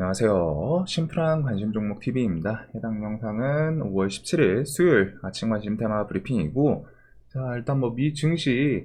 안녕하세요. 심플한 관심 종목 TV입니다. 해당 영상은 5월 17일 수요일 아침 관심 테마 브리핑이고, 자, 일단 뭐 미 증시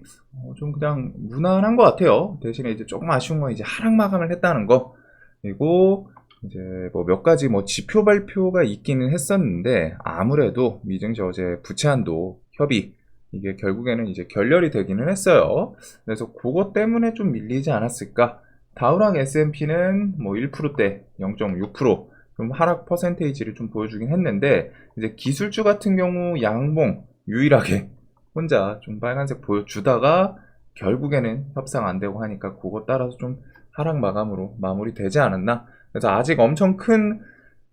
좀 그냥 무난한 것 같아요. 대신에 이제 조금 아쉬운 건 이제 하락 마감을 했다는 거, 그리고 이제 뭐 몇 가지 뭐 지표 발표가 있기는 했었는데, 아무래도 미 증시 어제 부채 한도 협의 이게 결국에는 이제 결렬이 되기는 했어요. 그래서 그것 때문에 좀 밀리지 않았을까? 다우랑 S&P는 뭐 1%대 0.6%좀 하락 퍼센테이지를 좀 보여주긴 했는데, 이제 기술주 같은 경우 양봉 유일하게 혼자 좀 빨간색 보여주다가 결국에는 협상 안 되고 하니까 그거 따라서 좀 하락 마감으로 마무리되지 않았나. 그래서 아직 엄청 큰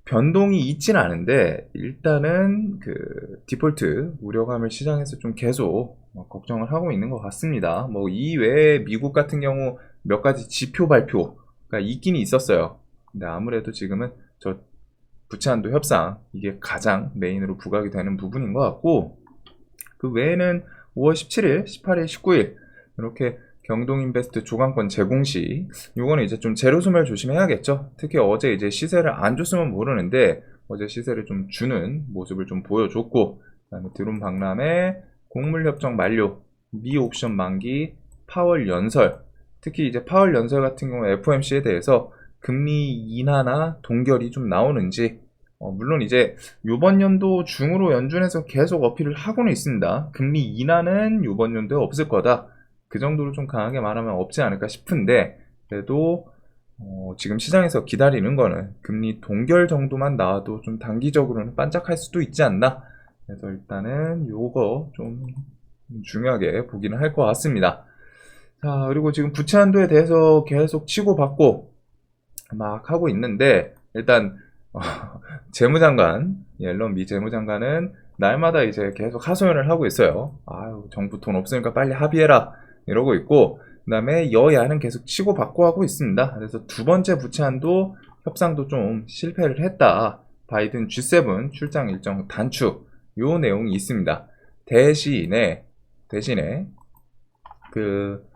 변동이 있진 않은데, 일단은 그 디폴트 우려감을 시장에서 좀 계속 걱정을 하고 있는 것 같습니다. 뭐 이외에 미국 같은 경우 몇 가지 지표 발표가 있긴 있었어요. 근데 아무래도 지금은 저 부채한도 협상 이게 가장 메인으로 부각이 되는 부분인 것 같고, 그 외에는 5월 17일, 18일, 19일 이렇게 경동인베스트 조강권 제공 시, 요거는 이제 좀 제로소멸 조심해야겠죠. 특히 어제 이제 시세를 안 줬으면 모르는데 어제 시세를 좀 주는 모습을 좀 보여줬고, 그다음에 드론 박람회, 곡물 협정 만료, 미 옵션 만기, 파월 연설, 특히 이제 파월 연설 같은 경우 FOMC에 대해서 금리 인하나 동결이 좀 나오는지, 물론 이제 요번 연도 중으로 연준에서 계속 어필을 하고는 있습니다. 금리 인하는 요번 연도에 없을 거다. 그 정도로 좀 강하게 말하면 없지 않을까 싶은데, 그래도 지금 시장에서 기다리는 거는 금리 동결 정도만 나와도 좀 단기적으로는 반짝할 수도 있지 않나. 그래서 일단은 요거 좀 중요하게 보기는 할 것 같습니다. 자, 그리고 지금 부채 한도에 대해서 계속 치고받고 막 하고 있는데, 일단 재무장관, 옐런 미 재무장관은 날마다 이제 계속 하소연을 하고 있어요. 아유, 정부 돈 없으니까 빨리 합의해라 이러고 있고, 그 다음에 여야는 계속 치고받고 하고 있습니다. 그래서 두 번째 부채안도 협상도 좀 실패를 했다. 바이든 G7 출장 일정 단축, 요 내용이 있습니다. 대신에 그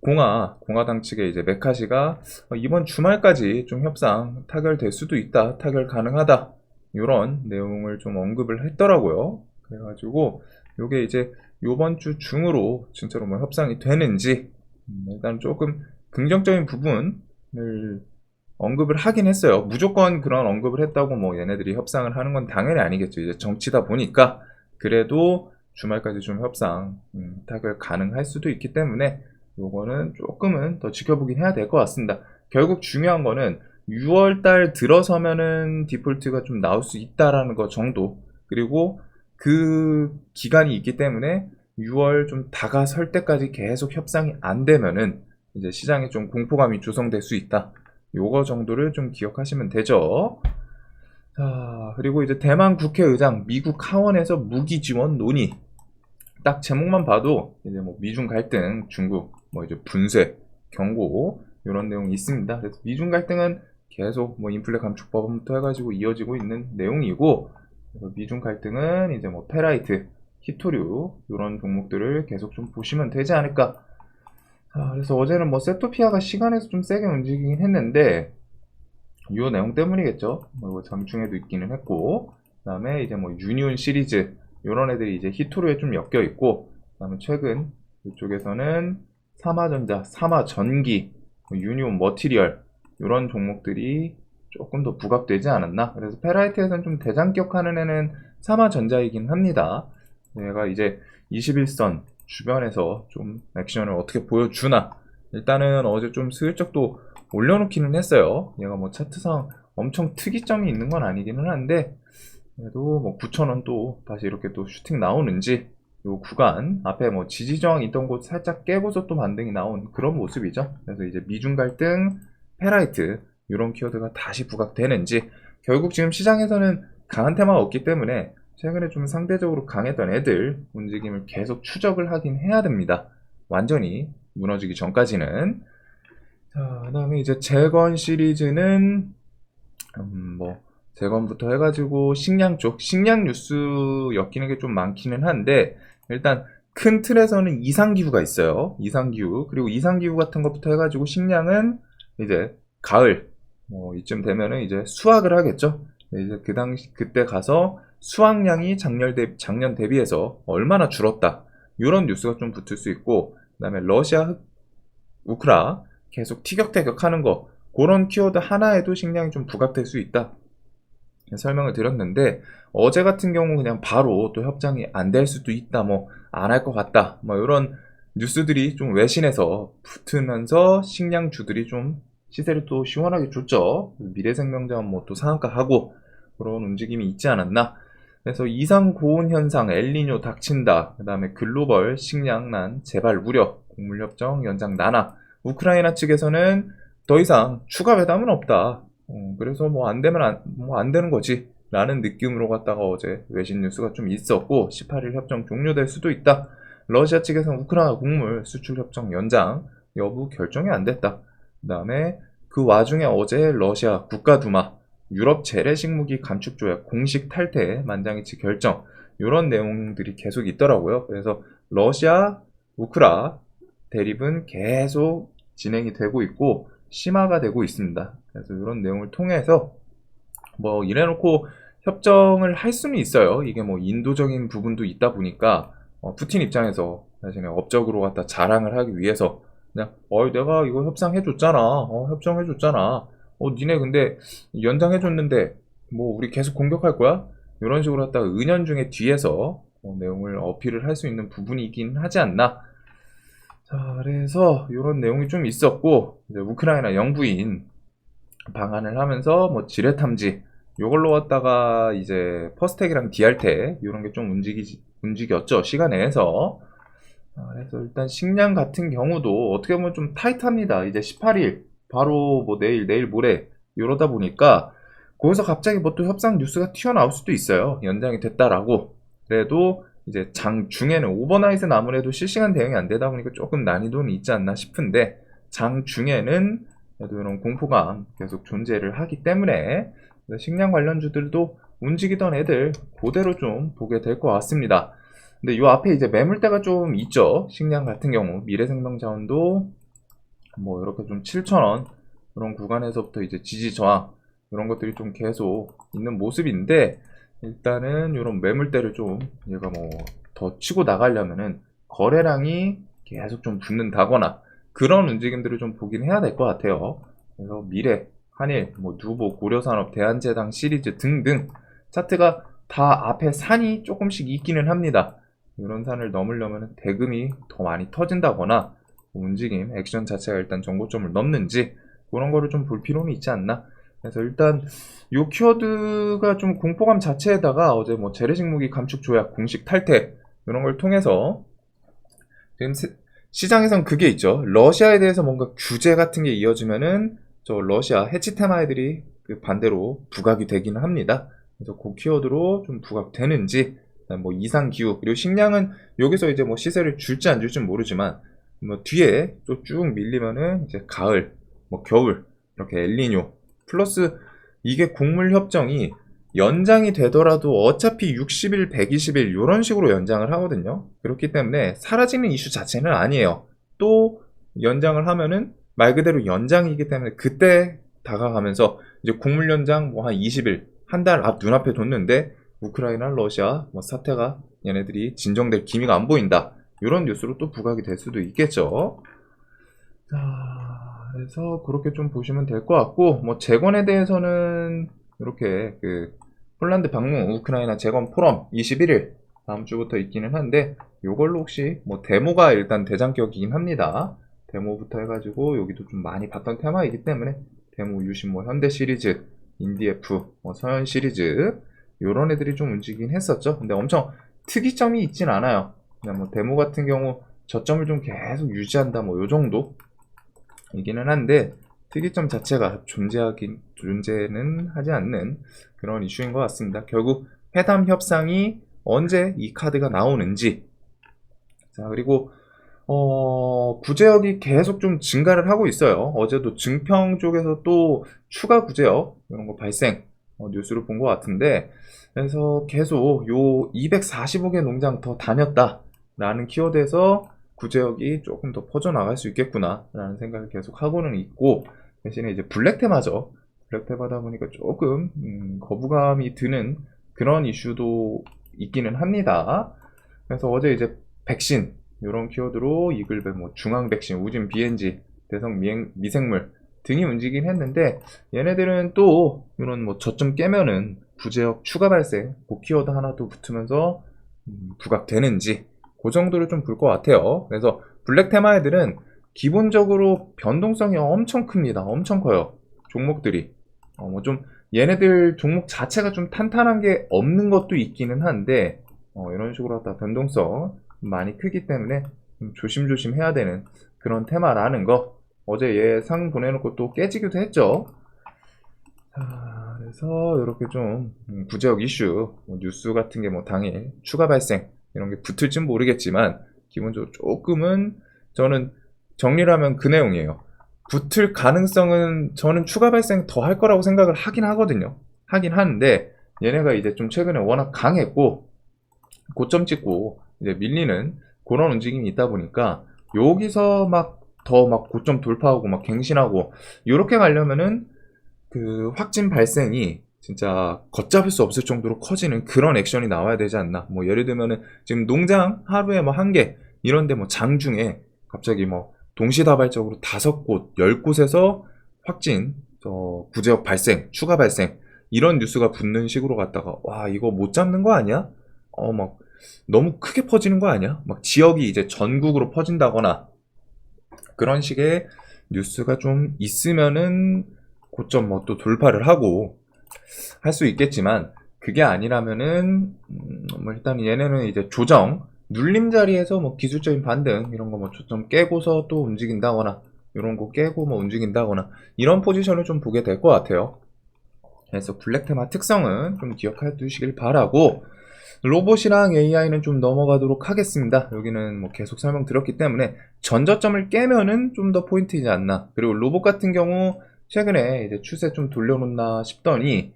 공화당 측에 이제 메카시가 이번 주말까지 좀 협상 타결될 수도 있다, 타결 가능하다, 이런 내용을 좀 언급을 했더라고요. 그래가지고 요게 이제 요번 주 중으로 진짜로 뭐 협상이 되는지, 일단 조금 긍정적인 부분을 언급을 하긴 했어요. 무조건 그런 언급을 했다고 뭐 얘네들이 협상을 하는 건 당연히 아니겠죠. 이제 정치다 보니까. 그래도 주말까지 좀 협상 타결 가능할 수도 있기 때문에 요거는 조금은 더 지켜보긴 해야 될 것 같습니다. 결국 중요한 거는 6월달 들어서면은 디폴트가 좀 나올 수 있다라는 거 정도, 그리고 그 기간이 있기 때문에 6월 좀 다가설 때까지 계속 협상이 안 되면은 이제 시장에 좀 공포감이 조성될 수 있다, 요거 정도를 좀 기억하시면 되죠. 자, 그리고 이제 대만 국회의장 미국 하원에서 무기 지원 논의, 딱 제목만 봐도 이제 뭐 미중 갈등, 중국 뭐 이제 분쇄, 경고 이런 내용이 있습니다. 그래서 미중 갈등은 계속 뭐 인플레 감축법부터 해가지고 이어지고 있는 내용이고, 그래서 미중 갈등은 이제 뭐 페라이트, 히토류 이런 종목들을 계속 좀 보시면 되지 않을까. 그래서 어제는 뭐 세토피아가 시간에서 좀 세게 움직이긴 했는데 이 내용 때문이겠죠. 뭐 이거 잠중에도 있기는 했고, 그다음에 이제 뭐 유니온 시리즈 이런 애들이 이제 히토류에 좀 엮여 있고, 그다음에 최근 이쪽에서는 삼화전자, 삼화전기, 뭐 유니온 머티리얼 이런 종목들이 조금 더 부각되지 않았나. 그래서 페라이트에서는 좀 대장격하는 애는 삼화전자이긴 합니다. 얘가 이제 21선 주변에서 좀 액션을 어떻게 보여주나. 일단은 어제 좀 슬쩍 또 올려놓기는 했어요. 얘가 뭐 차트상 엄청 특이점이 있는 건 아니기는 한데, 그래도 뭐 9,000원 또 다시 이렇게 또 슈팅 나오는지, 요 구간 앞에 뭐 지지저항 있던 곳 살짝 깨고서 또 반등이 나온 그런 모습이죠. 그래서 이제 미중 갈등, 페라이트 이런 키워드가 다시 부각되는지, 결국 지금 시장에서는 강한 테마가 없기 때문에 최근에 좀 상대적으로 강했던 애들 움직임을 계속 추적을 하긴 해야 됩니다. 완전히 무너지기 전까지는. 자, 그다음에 이제 재건 시리즈는 뭐 재건부터 해가지고 식량 쪽, 식량 뉴스 엮이는 게 좀 많기는 한데, 일단 큰 틀에서는 이상기후가 있어요. 이상기후, 그리고 이상기후 같은 것부터 해가지고 식량은 이제 가을 이쯤 되면은 이제 수확을 하겠죠. 이제 그때 가서 수확량이 작년 대비해서 얼마나 줄었다. 이런 뉴스가 좀 붙을 수 있고, 그다음에 러시아, 우크라 계속 티격태격 하는 거, 그런 키워드 하나에도 식량이 좀 부각될 수 있다. 설명을 드렸는데, 어제 같은 경우 그냥 바로 또 협상이 안 될 수도 있다, 뭐 안 할 것 같다, 뭐 이런 뉴스들이 좀 외신에서 붙으면서 식량주들이 좀 시세를 또 시원하게 줬죠. 미래생명자원 뭐 또 상한가하고 그런 움직임이 있지 않았나. 그래서 이상 고온 현상, 엘니뇨 닥친다. 그 다음에 글로벌 식량난 재발 우려, 곡물협정 연장 난하. 우크라이나 측에서는 더 이상 추가 회담은 없다. 그래서 뭐 안 되면 뭐 안 되는 거지. 라는 느낌으로 갔다가 어제 외신 뉴스가 좀 있었고, 18일 협정 종료될 수도 있다. 러시아 측에서는 우크라이나 곡물 수출 협정 연장 여부 결정이 안 됐다. 그 다음에 그 와중에 어제 러시아 국가두마 유럽 재래식 무기 감축 조약 공식 탈퇴 만장일치 결정, 이런 내용들이 계속 있더라고요. 그래서 러시아, 우크라 대립은 계속 진행이 되고 있고 심화가 되고 있습니다. 그래서 이런 내용을 통해서 뭐 이래놓고 협정을 할 수는 있어요. 이게 뭐 인도적인 부분도 있다 보니까 푸틴 입장에서 자신의 업적으로 갖다 자랑을 하기 위해서 그냥 내가 이거 협상해줬잖아. 협정해줬잖아. 니네 근데 연장해줬는데 뭐 우리 계속 공격할 거야? 이런 식으로 갖다가 은연중에 뒤에서 내용을 어필을 할 수 있는 부분이긴 하지 않나. 자, 그래서 이런 내용이 좀 있었고, 이제 우크라이나 영부인 방한을 하면서 뭐 지뢰 탐지 요걸로 갖다가 이제 퍼스텍이랑 디알테 이런 게 좀 움직였죠, 시간 내에서. 그래서 일단 식량 같은 경우도 어떻게 보면 좀 타이트합니다. 이제 18일 바로 뭐 내일 모레 이러다 보니까 거기서 갑자기 뭐 또 협상 뉴스가 튀어나올 수도 있어요. 연장이 됐다라고. 그래도 이제 장 중에는 오버나잇은 아무래도 실시간 대응이 안 되다 보니까 조금 난이도는 있지 않나 싶은데, 장 중에는 그래도 이런 공포감 계속 존재를 하기 때문에 식량 관련주들도 움직이던 애들 그대로 좀 보게 될 것 같습니다. 근데 요 앞에 이제 매물대가 좀 있죠. 식량 같은 경우 미래생명자원도 뭐 이렇게 좀 7,000원 그런 구간에서부터 이제 지지 저항 이런 것들이 좀 계속 있는 모습인데, 일단은 이런 매물대를 좀 얘가 뭐 더 치고 나가려면은 거래량이 계속 좀 붙는다거나 그런 움직임들을 좀 보긴 해야 될 것 같아요. 그래서 미래, 한일, 뭐 누보, 고려산업, 대한제당 시리즈 등등 차트가 다 앞에 산이 조금씩 있기는 합니다. 이런 산을 넘으려면 대금이 더 많이 터진다거나 움직임, 액션 자체가 일단 정고점을 넘는지 그런 거를 좀 볼 필요는 있지 않나. 그래서 일단 요 키워드가 좀 공포감 자체에다가 어제 뭐 재래식 무기 감축 조약 공식 탈퇴 이런 걸 통해서 지금 시장에선 그게 있죠. 러시아에 대해서 뭔가 규제 같은 게 이어지면은 저 러시아 해치 테마애들이 그 반대로 부각이 되기는 합니다. 그래서 그 키워드로 좀 부각되는지, 뭐 이상 기후 그리고 식량은 여기서 이제 뭐 시세를 줄지 안 줄지 모르지만 뭐 뒤에 또 쭉 밀리면은 이제 가을, 뭐 겨울 이렇게 엘니뇨 플러스 이게 곡물 협정이 연장이 되더라도 어차피 60일, 120일 이런 식으로 연장을 하거든요. 그렇기 때문에 사라지는 이슈 자체는 아니에요. 또 연장을 하면은 말 그대로 연장이기 때문에 그때 다가가면서 이제 곡물 연장 뭐 한 20일, 한 달 앞 눈앞에 뒀는데 우크라이나, 러시아 뭐 사태가 얘네들이 진정될 기미가 안 보인다. 이런 뉴스로 또 부각이 될 수도 있겠죠. 자, 그래서 그렇게 좀 보시면 될 것 같고, 뭐 재건에 대해서는 이렇게 그 폴란드 방문 우크라이나 재건 포럼 21일 다음 주부터 있기는 한데, 요걸로 혹시 뭐 데모가 일단 대장격이긴 합니다. 데모부터 해가지고 여기도 좀 많이 봤던 테마이기 때문에 데모 유심 뭐 현대 시리즈, 인디에프, 뭐 서현 시리즈 요런 애들이 좀 움직이긴 했었죠. 근데 엄청 특이점이 있진 않아요. 그냥 뭐 데모 같은 경우 저점을 좀 계속 유지한다 뭐 요 정도 이기는 한데, 특이점 자체가 존재는 하지 않는 그런 이슈인 것 같습니다. 결국 회담 협상이 언제 이 카드가 나오는지. 자, 그리고 구제역이 계속 좀 증가를 하고 있어요. 어제도 증평 쪽에서 또 추가 구제역 이런 거 발생 뉴스를 본 것 같은데, 그래서 계속 요 245개 농장 더 다녔다 라는 키워드에서 구제역이 조금 더 퍼져나갈 수 있겠구나 라는 생각을 계속 하고는 있고, 대신에 이제 블랙 테마죠. 블랙탭 하다 보니까 조금 거부감이 드는 그런 이슈도 있기는 합니다. 그래서 어제 이제 백신 이런 키워드로 이글백, 뭐 중앙 백신, 우진 BNG, 대성 미생물 등이 움직이긴 했는데, 얘네들은 또 이런 뭐 저점 깨면은 구제역 추가 발생 그 키워드 하나 또 붙으면서 부각되는지 그 정도를 좀 볼 것 같아요. 그래서 블랙 테마애들은 기본적으로 변동성이 엄청 큽니다. 엄청 커요. 종목들이. 뭐 좀 얘네들 종목 자체가 좀 탄탄한 게 없는 것도 있기는 한데, 이런 식으로 하다 변동성 많이 크기 때문에 좀 조심조심 해야 되는 그런 테마라는 거, 어제 얘 상 보내놓고 또 깨지기도 했죠. 자, 그래서 이렇게 좀 구제역 이슈, 뭐 뉴스 같은 게 뭐 당일 추가 발생 이런 게 붙을진 모르겠지만, 기본적으로 조금은 저는 정리를 하면 그 내용이에요. 붙을 가능성은 저는 추가 발생 더 할 거라고 생각을 하긴 하거든요. 하긴 하는데, 얘네가 이제 좀 최근에 워낙 강했고 고점 찍고 이제 밀리는 그런 움직임이 있다 보니까, 여기서 막 더 막 고점 돌파하고 막 갱신하고 이렇게 가려면은 그 확진 발생이 진짜 걷잡을 수 없을 정도로 커지는 그런 액션이 나와야 되지 않나. 뭐 예를 들면은 지금 농장 하루에 뭐 한 개 이런데, 뭐 장중에 갑자기 뭐 동시다발적으로 5곳, 10곳에서 확진 구제역 발생, 추가 발생 이런 뉴스가 붙는 식으로 갔다가, 와 이거 못 잡는 거 아니야? 막 너무 크게 퍼지는 거 아니야? 막 지역이 이제 전국으로 퍼진다거나 그런 식의 뉴스가 좀 있으면은 고점 뭐 또 돌파를 하고 할 수 있겠지만, 그게 아니라면은 뭐 일단 얘네는 이제 조정 눌림 자리에서 뭐 기술적인 반등 이런 거 뭐 초점 깨고서 또 움직인다거나, 이런 거 깨고 뭐 움직인다거나 이런 포지션을 좀 보게 될 것 같아요. 그래서 블랙테마 특성은 좀 기억해 두시길 바라고, 로봇이랑 AI는 좀 넘어가도록 하겠습니다. 여기는 뭐 계속 설명드렸기 때문에 전저점을 깨면은 좀 더 포인트이지 않나. 그리고 로봇 같은 경우 최근에 이제 추세 좀 돌려놓나 싶더니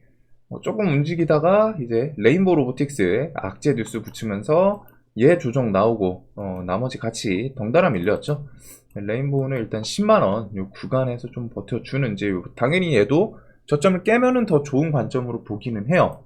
조금 움직이다가 이제 레인보우 로보틱스에 악재 뉴스 붙이면서 얘 조정 나오고 나머지 같이 덩달아 밀렸죠. 레인보우는 일단 10만원 요 구간에서 좀 버텨주는지, 당연히 얘도 저점을 깨면은 더 좋은 관점으로 보기는 해요.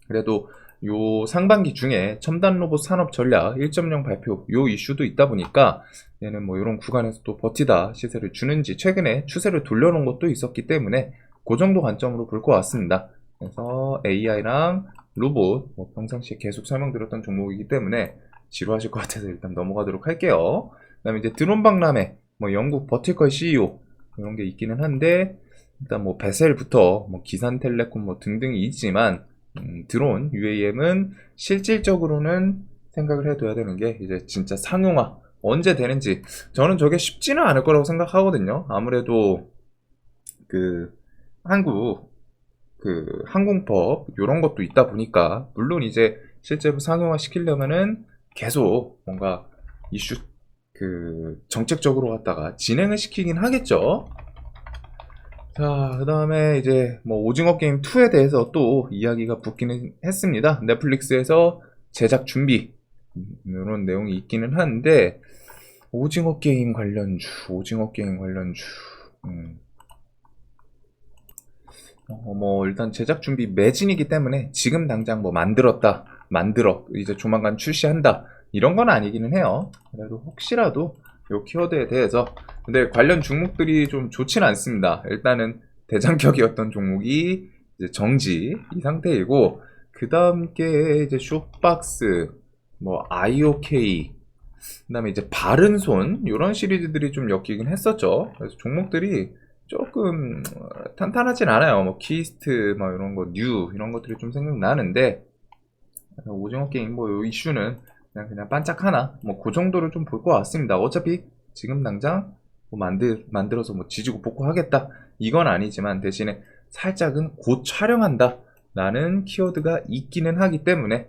그래도 요 상반기 중에 첨단 로봇 산업 전략 1.0 발표 요 이슈도 있다 보니까, 얘는 뭐 이런 구간에서 또 버티다 시세를 주는지, 최근에 추세를 돌려놓은 것도 있었기 때문에 그 정도 관점으로 볼 것 같습니다. 그래서 AI랑 로봇 뭐 평상시에 계속 설명드렸던 종목이기 때문에 지루하실 것 같아서 일단 넘어가도록 할게요. 그 다음에 이제 드론 박람회, 뭐 영국 버틸걸 CEO 이런 게 있기는 한데, 일단 뭐 베셀부터 뭐 기산텔레콤 뭐 등등이 있지만, 드론 UAM은 실질적으로는 생각을 해둬야 되는 게, 이제 진짜 상용화 언제 되는지, 저는 저게 쉽지는 않을 거라고 생각하거든요. 아무래도 그 한국 그 항공법 이런 것도 있다 보니까, 물론 이제 실제로 상용화 시키려면은 계속 뭔가 이슈 그 정책적으로 갖다가 진행을 시키긴 하겠죠. 자, 그 다음에 이제 뭐 오징어 게임 2에 대해서 또 이야기가 붙기는 했습니다. 넷플릭스에서 제작 준비 이런 내용이 있기는 한데, 오징어 게임 관련주, 뭐 일단 제작 준비 매진이기 때문에 지금 당장 뭐 만들어 이제 조만간 출시한다 이런 건 아니기는 해요. 그래도 혹시라도 요 키워드에 대해서, 근데 관련 종목들이 좀 좋지는 않습니다. 일단은 대장격이었던 종목이 이제 정지 이 상태이고, 그 다음 게 이제 쇼박스, 뭐 IOK, 그 다음에 이제 바른손 이런 시리즈들이 좀 엮이긴 했었죠. 그래서 종목들이 조금 탄탄하진 않아요. 뭐 키스트 뭐 이런 거, 뉴 이런 것들이 좀 생각나는데, 오징어 게임 뭐 요 이슈는 그냥 반짝 하나 뭐 그 정도를 좀 볼 것 같습니다. 어차피 지금 당장 뭐 만들어서 뭐 지지고 볶고하겠다 이건 아니지만, 대신에 살짝은 곧 촬영한다 라는 키워드가 있기는 하기 때문에.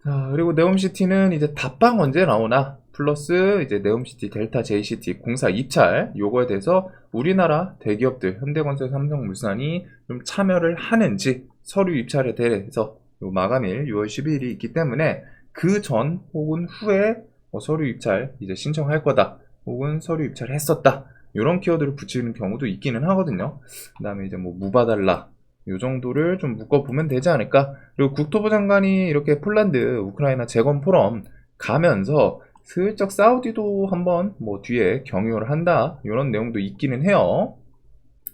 자, 그리고 네옴시티는 이제 답방 언제 나오나, 플러스 이제 네옴시티 델타 JCT 공사 입찰 요거에 대해서 우리나라 대기업들 현대건설, 삼성물산이 좀 참여를 하는지, 서류 입찰에 대해서 요 마감일 6월 12일이 있기 때문에 그 전 혹은 후에 서류 입찰 이제 신청할 거다, 혹은 서류 입찰을 했었다 이런 키워드를 붙이는 경우도 있기는 하거든요. 그 다음에 이제 뭐 무바달라 요 정도를 좀 묶어보면 되지 않을까. 그리고 국토부 장관이 이렇게 폴란드 우크라이나 재건 포럼 가면서 슬쩍 사우디도 한번 뭐 뒤에 경유를 한다 이런 내용도 있기는 해요.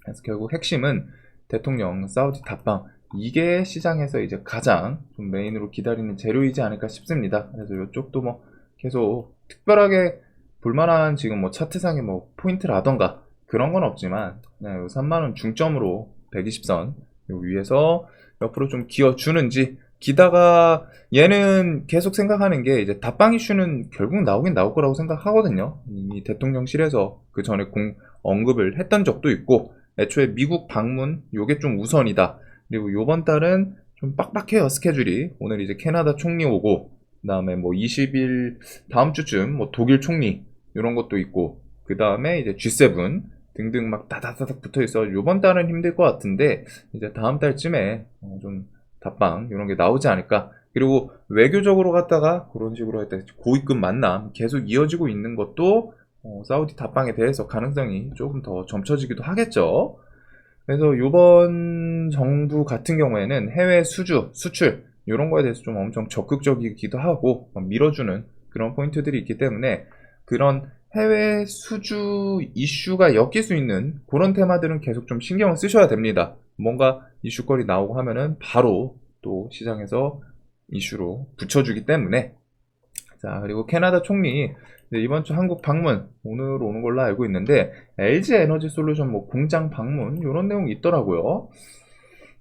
그래서 결국 핵심은 대통령 사우디 답방, 이게 시장에서 이제 가장 좀 메인으로 기다리는 재료이지 않을까 싶습니다. 그래서 이쪽도 뭐 계속 특별하게 볼만한 지금 뭐 차트상의 뭐 포인트라던가 그런 건 없지만, 네, 3만원 중점으로 120선 요 위에서 옆으로 좀 기어주는지, 기다가 얘는 계속 생각하는 게 이제 답방 이슈는 결국 나오긴 나올 거라고 생각하거든요. 이미 대통령실에서 그 전에 언급을 했던 적도 있고, 애초에 미국 방문 요게 좀 우선이다. 그리고 요번 달은 좀 빡빡해요, 스케줄이. 오늘 이제 캐나다 총리 오고, 그 다음에 뭐 20일 다음 주쯤 뭐 독일 총리 이런 것도 있고, 그 다음에 이제 G7 등등 막 다다다닥 붙어 있어. 요번 달은 힘들 것 같은데 이제 다음 달쯤에 좀 답방 이런 게 나오지 않을까. 그리고 외교적으로 갔다가 그런 식으로 할 때 고위급 만남 계속 이어지고 있는 것도 사우디 답방에 대해서 가능성이 조금 더 점쳐지기도 하겠죠. 그래서 이번 정부 같은 경우에는 해외 수출 이런 거에 대해서 좀 엄청 적극적이기도 하고 밀어주는 그런 포인트들이 있기 때문에, 그런 해외 수주 이슈가 엮일 수 있는 그런 테마들은 계속 좀 신경을 쓰셔야 됩니다. 뭔가 이슈거리 나오고 하면은 바로 또 시장에서 이슈로 붙여주기 때문에. 자, 그리고 캐나다 총리 이번 주 한국 방문 오늘 오는 걸로 알고 있는데, LG 에너지 솔루션 뭐 공장 방문 이런 내용이 있더라고요.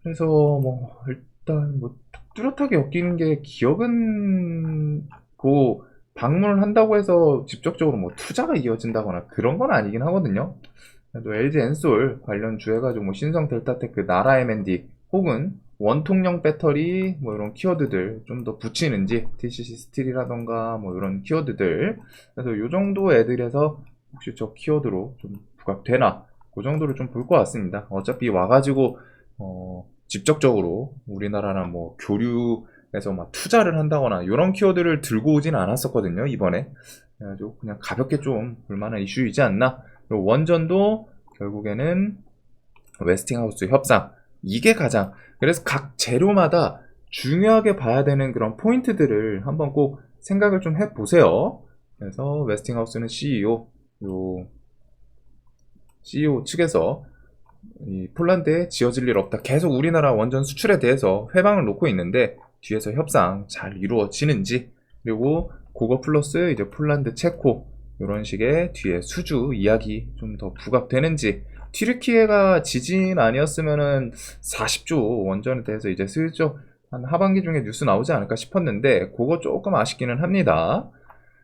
그래서 뭐 일단 뭐 뚜렷하게 엮이는 게, 기업은 그 방문을 한다고 해서 직접적으로 뭐 투자가 이어진다거나 그런 건 아니긴 하거든요. 그래도 LG 엔솔 관련주 해가지고 뭐 신성 델타테크, 나라 M&D 혹은 원통형 배터리 뭐 이런 키워드들 좀 더 붙이는지, TCC 스틸이라던가 뭐 이런 키워드들, 그래서 요 정도 애들에서 혹시 저 키워드로 좀 부각되나, 그 정도를 좀 볼 것 같습니다. 어차피 와가지고 직접적으로 우리나라랑 뭐 교류에서 막 투자를 한다거나 이런 키워드를 들고 오진 않았었거든요, 이번에. 그래가지고 그냥 가볍게 좀 볼만한 이슈이지 않나. 그리고 원전도 결국에는 웨스팅하우스 협상, 이게 가장, 그래서 각 재료마다 중요하게 봐야 되는 그런 포인트들을 한번 꼭 생각을 좀 해보세요. 그래서 웨스팅하우스는 CEO 측에서 이 폴란드에 지어질 일 없다, 계속 우리나라 원전 수출에 대해서 회방을 놓고 있는데 뒤에서 협상 잘 이루어지는지, 그리고 그거 플러스 이제 폴란드, 체코 이런 식의 뒤에 수주 이야기 좀 더 부각되는지. 튀르키예가 지진 아니었으면은 40조 원전에 대해서 이제 슬쩍 한 하반기 중에 뉴스 나오지 않을까 싶었는데 그거 조금 아쉽기는 합니다.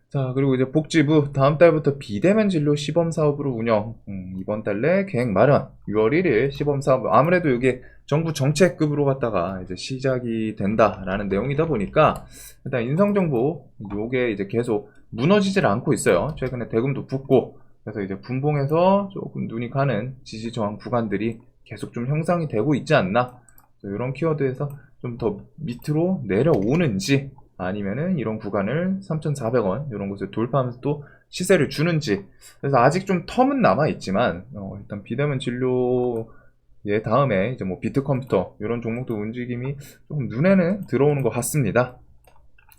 자, 그리고 이제 복지부 다음 달부터 비대면 진료 시범 사업으로 운영. 이번 달 내 계획 마련. 6월 1일 시범 사업. 아무래도 이게 정부 정책급으로 갔다가 이제 시작이 된다라는 내용이다 보니까 일단 인성정보 요게 이제 계속 무너지질 않고 있어요. 최근에 대금도 붙고, 그래서 이제 분봉에서 조금 눈이 가는 지지 저항 구간들이 계속 좀 형성이 되고 있지 않나. 이런 키워드에서 좀 더 밑으로 내려오는지, 아니면은 이런 구간을 3,400원 이런 곳을 돌파하면서 또 시세를 주는지. 그래서 아직 좀 텀은 남아 있지만 일단 비대면 진료의 다음에 이제 뭐 비트컴퓨터 이런 종목도 움직임이 조금 눈에는 들어오는 것 같습니다.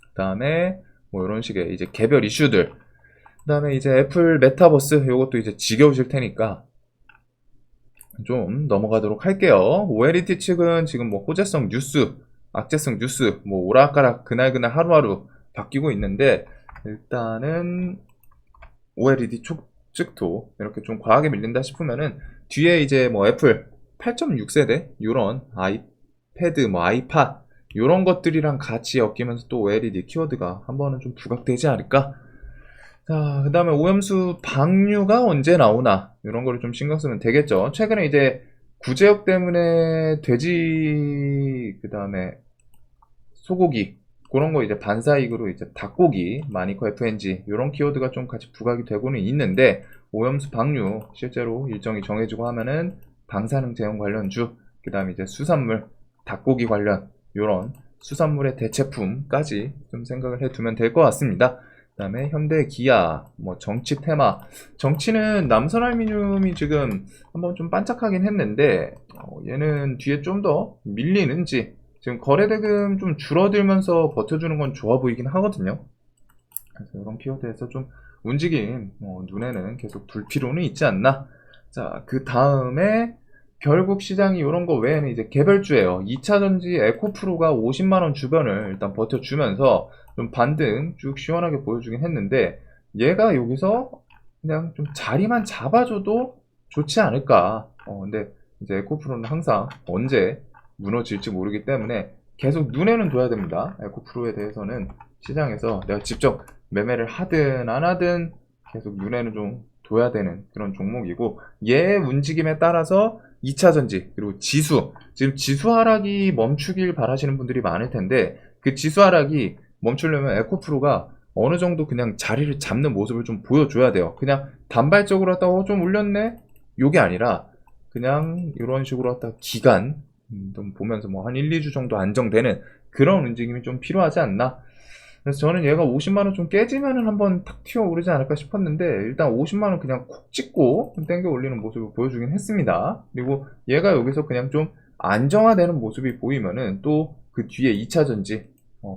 그 다음에 뭐 이런 식의 이제 개별 이슈들, 그 다음에 이제 애플 메타버스 요것도 이제 지겨우실 테니까 좀 넘어가도록 할게요. OLED 측은 지금 뭐 호재성 뉴스, 악재성 뉴스, 뭐 오락가락 그날그날 하루하루 바뀌고 있는데, 일단은 OLED 측도 이렇게 좀 과하게 밀린다 싶으면은 뒤에 이제 뭐 애플 8.6세대 요런 아이패드, 뭐 아이팟 요런 것들이랑 같이 엮이면서 또 OLED 키워드가 한 번은 좀 부각되지 않을까. 자, 그 다음에 오염수 방류가 언제 나오나 이런 거를 좀 신경 쓰면 되겠죠. 최근에 이제 구제역 때문에 돼지, 그 다음에 소고기 그런 거 이제 반사익으로 이제 닭고기, 마니커 FNG 이런 키워드가 좀 같이 부각이 되고는 있는데, 오염수 방류 실제로 일정이 정해지고 하면은 방사능 제형 관련주, 그 다음에 이제 수산물, 닭고기 관련 이런 수산물의 대체품까지 좀 생각을 해두면 될 것 같습니다. 그다음에 현대 기아, 뭐 정치 테마. 정치는 남선알미늄이 지금 한번 좀 반짝하긴 했는데 얘는 뒤에 좀 더 밀리는지 지금 거래대금 좀 줄어들면서 버텨주는 건 좋아 보이긴 하거든요. 그래서 이런 키워드에서 좀 움직임 눈에는 계속 둘 필요는 있지 않나. 자, 그 다음에 결국 시장이 이런 거 외에는 이제 개별주예요. 2차 전지 에코프로가 50만원 주변을 일단 버텨주면서 좀 반등 쭉 시원하게 보여주긴 했는데 얘가 여기서 그냥 좀 자리만 잡아줘도 좋지 않을까. 근데 이제 에코프로는 항상 언제 무너질지 모르기 때문에 계속 눈에는 둬야 됩니다. 에코프로에 대해서는 시장에서 내가 직접 매매를 하든 안 하든 계속 눈에는 좀 둬야 되는 그런 종목이고 얘 움직임에 따라서 2차 전지 그리고 지수 지금 지수 하락이 멈추길 바라시는 분들이 많을 텐데 그 지수 하락이 멈추려면 에코프로가 어느 정도 그냥 자리를 잡는 모습을 좀 보여줘야 돼요. 그냥 단발적으로 했다가 좀 올렸네? 요게 아니라 그냥 이런 식으로 했다가 기간 좀 보면서 뭐 한 1, 2주 정도 안정되는 그런 움직임이 좀 필요하지 않나. 그래서 저는 얘가 50만원 좀 깨지면은 한번 탁 튀어 오르지 않을까 싶었는데 일단 50만원 그냥 콕 찍고 좀 땡겨 올리는 모습을 보여주긴 했습니다. 그리고 얘가 여기서 그냥 좀 안정화되는 모습이 보이면은 또 그 뒤에 2차 전지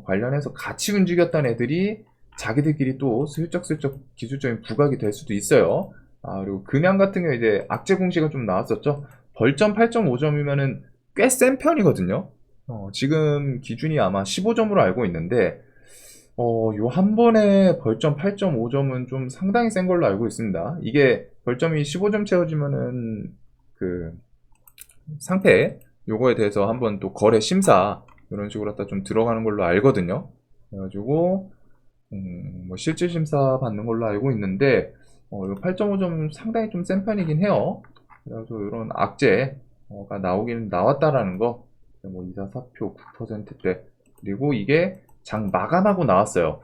관련해서 같이 움직였던 애들이 자기들끼리 또 슬쩍슬쩍 기술적인 부각이 될 수도 있어요. 그리고 금양 같은 경우에 이제 악재 공시가 좀 나왔었죠. 벌점 8.5점이면은 꽤 센 편이거든요. 지금 기준이 아마 15점으로 알고 있는데 요 한 번에 벌점 8.5점은 좀 상당히 센 걸로 알고 있습니다. 이게 벌점이 15점 채워지면은 그 상패 요거에 대해서 한번 또 거래 심사 이런 식으로 갖다 좀 들어가는 걸로 알거든요. 그래가지고 뭐 실질 심사 받는 걸로 알고 있는데 요 8.5점 상당히 좀 센 편이긴 해요. 그래서 이런 악재가 나오긴 나왔다라는 거, 뭐 이사 사표 9%대 그리고 이게 장 마감하고 나왔어요.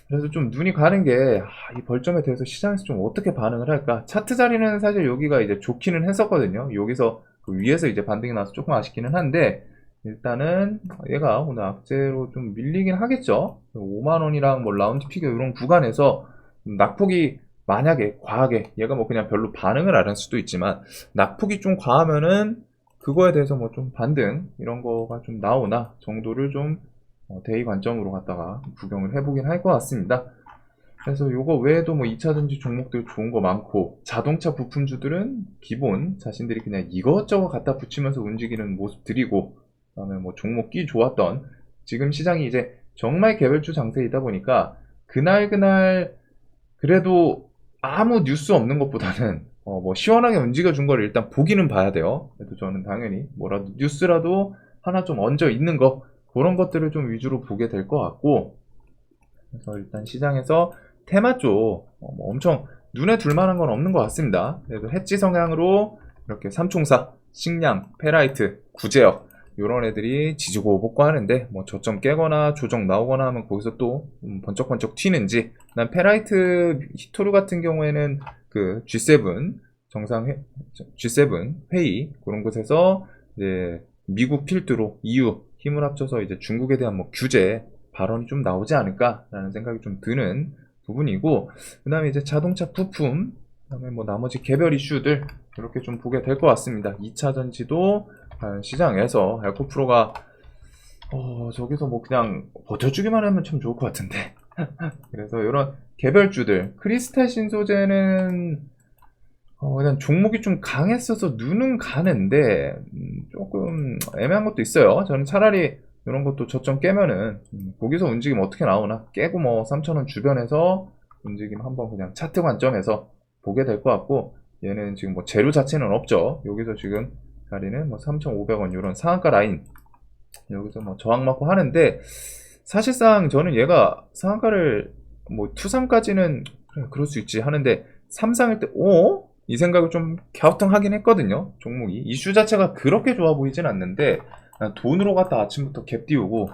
그래서 좀 눈이 가는 게 이 벌점에 대해서 시장에서 좀 어떻게 반응을 할까? 차트 자리는 사실 여기가 이제 좋기는 했었거든요. 여기서 그 위에서 이제 반등이 나서 조금 아쉽기는 한데 일단은 얘가 오늘 악재로 좀 밀리긴 하겠죠. 5만 원이랑 뭐 라운드 피겨 이런 구간에서 낙폭이 만약에 과하게 얘가 뭐 그냥 별로 반응을 안 할 수도 있지만 낙폭이 좀 과하면은 그거에 대해서 뭐 좀 반등 이런 거가 좀 나오나 정도를 좀 대의 관점으로 갖다가 구경을 해보긴 할 것 같습니다. 그래서 요거 외에도 뭐 2차 전지 종목들 좋은 거 많고 자동차 부품주들은 기본 자신들이 그냥 이것저것 갖다 붙이면서 움직이는 모습들이고 그다음에 뭐 종목 끼 좋았던 지금 시장이 이제 정말 개별주 장세이다 보니까 그날 그래도 아무 뉴스 없는 것보다는 뭐 시원하게 움직여준 거를 일단 보기는 봐야 돼요. 그래도 저는 당연히 뭐라도 뉴스라도 하나 좀 얹어 있는 거 그런 것들을 좀 위주로 보게 될 것 같고 그래서 일단 시장에서 테마 쪽 뭐 엄청 눈에 둘 만한 건 없는 것 같습니다. 그래도 해지 성향으로 이렇게 삼총사, 식량, 페라이트, 구제역 이런 애들이 지지고 복구하는데 뭐 저점 깨거나 조정 나오거나 하면 거기서 또 번쩍번쩍 튀는지 난 페라이트 히토류 같은 경우에는 그 G7 G7 회의 그런 곳에서 이제 미국 필두로 EU 힘을 합쳐서 이제 중국에 대한 뭐 규제 발언이 좀 나오지 않을까라는 생각이 좀 드는 부분이고 그 다음에 이제 자동차 부품 그 다음에 뭐 나머지 개별 이슈들 이렇게 좀 보게 될 것 같습니다. 2차 전지도 시장에서 에코프로가 저기서 뭐 그냥 버텨주기만 하면 참 좋을 것 같은데 그래서 이런 개별주들 크리스탈 신소재는 그냥 종목이 좀 강했어서 눈은 가는데 조금 애매한 것도 있어요. 저는 차라리 이런 것도 저점 깨면은 거기서 움직임 어떻게 나오나 깨고 뭐 3,000원 주변에서 움직임 한번 그냥 차트 관점에서 보게 될 것 같고 얘는 지금 뭐 재료 자체는 없죠. 여기서 지금 자리는 뭐 3,500원 이런 상한가 라인 여기서 뭐 저항 맞고 하는데 사실상 저는 얘가 상한가를 뭐 투상까지는 그래, 그럴 수 있지 하는데 3상일 때 이 생각을 좀 갸우뚱하긴 했거든요. 종목이 이슈 자체가 그렇게 좋아 보이진 않는데 돈으로 갖다 아침부터 갭 띄우고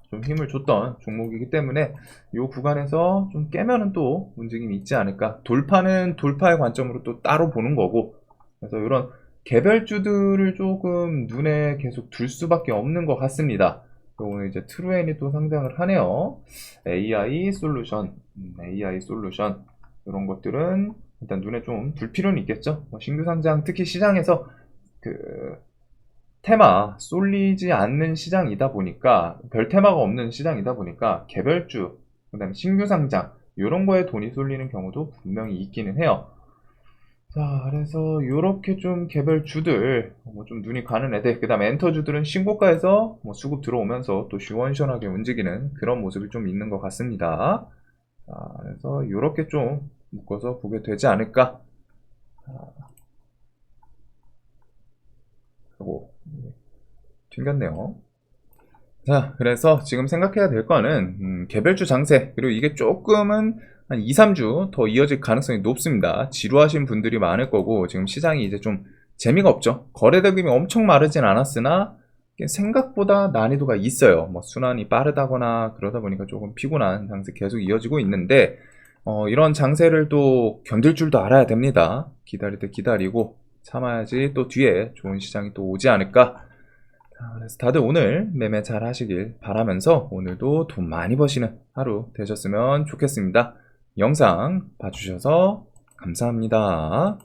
좀 힘을 줬던 종목이기 때문에 이 구간에서 좀 깨면은 또 움직임이 있지 않을까. 돌파는 돌파의 관점으로 또 따로 보는 거고 그래서 이런 개별주들을 조금 눈에 계속 둘 수밖에 없는 것 같습니다. 오늘 이제 트루엔이 또 상장을 하네요. AI 솔루션, AI 솔루션 이런 것들은 일단 눈에 좀 불필요는 있겠죠. 뭐 신규 상장 특히 시장에서 그 테마 쏠리지 않는 시장이다 보니까 별 테마가 없는 시장이다 보니까 개별주 그다음에 신규 상장 이런 거에 돈이 쏠리는 경우도 분명히 있기는 해요. 자, 그래서 요렇게 좀 개별주들, 뭐 좀 눈이 가는 애들, 그 다음에 엔터주들은 신고가에서 뭐 수급 들어오면서 또 시원시원하게 움직이는 그런 모습이 좀 있는 것 같습니다. 자, 그래서 요렇게 좀 묶어서 보게 되지 않을까 하고, 튕겼네요. 자, 그래서 지금 생각해야 될 거는 개별주 장세, 그리고 이게 조금은 한 2, 3주 더 이어질 가능성이 높습니다. 지루하신 분들이 많을 거고 지금 시장이 이제 좀 재미가 없죠. 거래 대금이 엄청 마르진 않았으나 생각보다 난이도가 있어요. 뭐 순환이 빠르다거나 그러다 보니까 조금 피곤한 장세 계속 이어지고 있는데 이런 장세를 또 견딜 줄도 알아야 됩니다. 기다릴 때 기다리고 참아야지 또 뒤에 좋은 시장이 또 오지 않을까. 그래서 다들 오늘 매매 잘 하시길 바라면서 오늘도 돈 많이 버시는 하루 되셨으면 좋겠습니다. 영상 봐주셔서 감사합니다.